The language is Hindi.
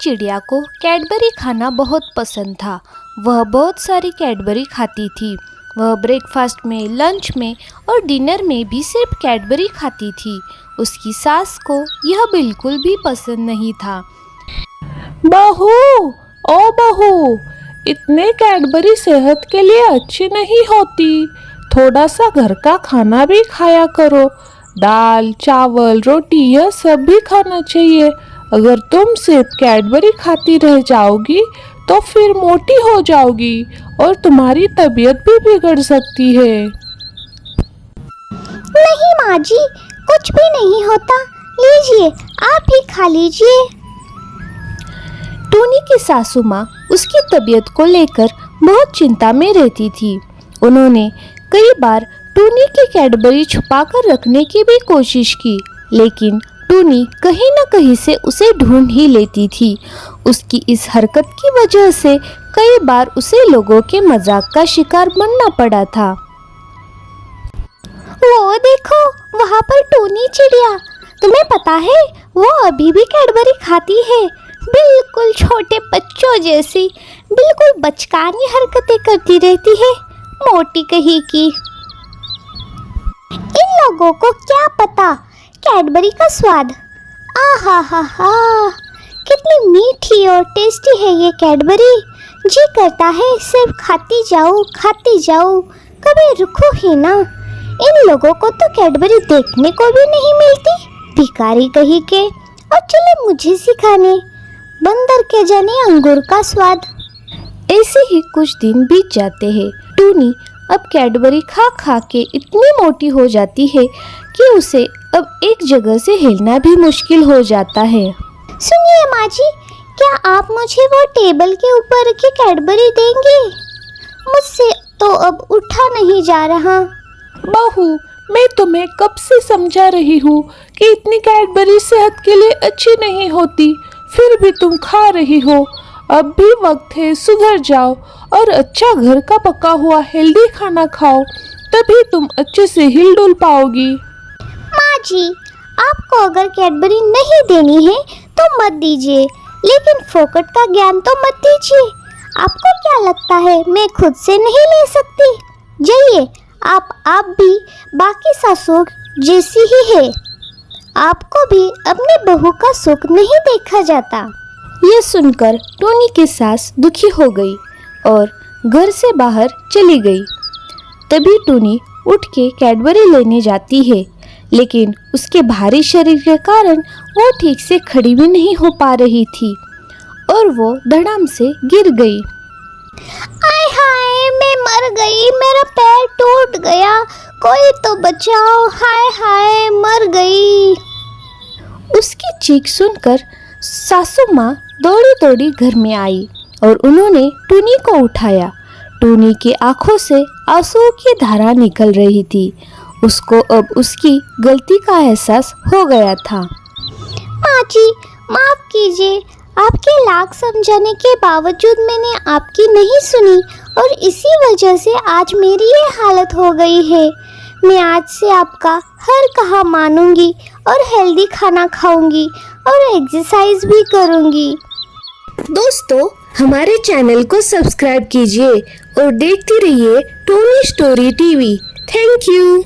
चिड़िया को कैडबरी खाना बहुत पसंद था। वह बहुत सारी कैडबरी खाती थी। वह ब्रेकफास्ट में, लंच में और डिनर में भी सिर्फ कैडबरी खाती थी। उसकी सास को यह बिल्कुल भी पसंद नहीं था। बहू, ओ बहू, इतने कैडबरी सेहत के लिए अच्छी नहीं होती। थोड़ा सा घर का खाना भी खाया करो। दाल, चावल, रोटी यह सब भी खाना चाहिए। अगर तुम सिर्फ कैडबरी खाती रह जाओगी तो फिर मोटी हो जाओगी और तुम्हारी तबीयत भी बिगड़ सकती है। नहीं माँ जी, कुछ भी नहीं होता। लीजिए, आप ही खा लीजिए। टूनी की सासू माँ उसकी तबीयत को लेकर बहुत चिंता में रहती थी। उन्होंने कई बार टूनी की कैडबरी छुपाकर रखने की भी कोशिश की, लेकिन टूनी कहीं न कहीं से उसे ढूंढ ही लेती थी। उसकी इस हरकत की वजह से कई बार उसे लोगों के मजाक का शिकार बनना पड़ा था। वो देखो, वहाँ पर टूनी चिड़िया। तुम्हें पता है, वो अभी भी कैडबरी खाती है। बिल्कुल छोटे बच्चों जैसी, बिल्कुल बचकानी हरकतें करती रहती है, मोटी कहीं की। इन लोगों को क्या पता कैडबरी का स्वाद। आहा हा हा, कितनी मीठी और टेस्टी है ये कैडबरी। जी करता है सिर्फ खाती जाऊं, कभी रुको ही ना। इन लोगों को तो कैडबरी देखने को भी नहीं मिलती, भिखारी कहीं के। और चले मुझे सिखाने, बंदर के जाने अंगूर का स्वाद। ऐसे ही कुछ दिन बीत जाते हैं। टूनी अब कैडबरी खा खा के इतनी मोटी हो जाती है कि उसे अब एक जगह से हिलना भी मुश्किल हो जाता है। सुनिए माँ जी, क्या आप मुझे वो टेबल के ऊपर की कैडबरी देंगे? मुझसे तो अब उठा नहीं जा रहा। बहू, मैं तुम्हें कब से समझा रही हूँ कि इतनी कैडबरी सेहत के लिए अच्छी नहीं होती, फिर भी तुम खा रही हो। अब भी वक्त है, सुधर जाओ और अच्छा घर का पका हुआ हेल्दी खाना खाओ, तभी तुम अच्छे से हिल-डुल पाओगी। माँ जी, आपको अगर कैडबरी नहीं देनी है तो मत दीजिए, लेकिन फोकट का ज्ञान तो मत दीजिए। आपको क्या लगता है मैं खुद से नहीं ले सकती? जाइए, आप भी बाकी सासों जैसी ही है। आपको भी अपनी बहू का सुख नहीं देखा जाता। यह सुनकर टूनी की सास दुखी हो गई और घर से बाहर चली गई। तभी टूनी उठ के कैडबरी लेने जाती है, लेकिन उसके भारी शरीर के कारण वो ठीक से खड़ी भी नहीं हो पा रही थी और वो धड़ाम से गिर गई। आय हाय, मैं मर गई, मेरा पैर टूट गया, कोई तो बचाओ, हाय हाय मर गई। उसकी चीख सुनकर सासू माँ दौड़ी दौड़ी घर में आई और उन्होंने टूनी को उठाया। टूनी की आंखों से आंसुओं की धारा निकल रही थी। उसको अब उसकी गलती का एहसास हो गया था। माँ जी, माफ कीजिए, आपके लाख समझाने के बावजूद मैंने आपकी नहीं सुनी और इसी वजह से आज मेरी ये हालत हो गई है। मैं आज से आपका हर कहा मानूंगी और हेल्दी खाना खाऊंगी और एक्सरसाइज भी करूंगी। दोस्तों, हमारे चैनल को सब्सक्राइब कीजिए और देखते रहिए Tony story TV. Thank you.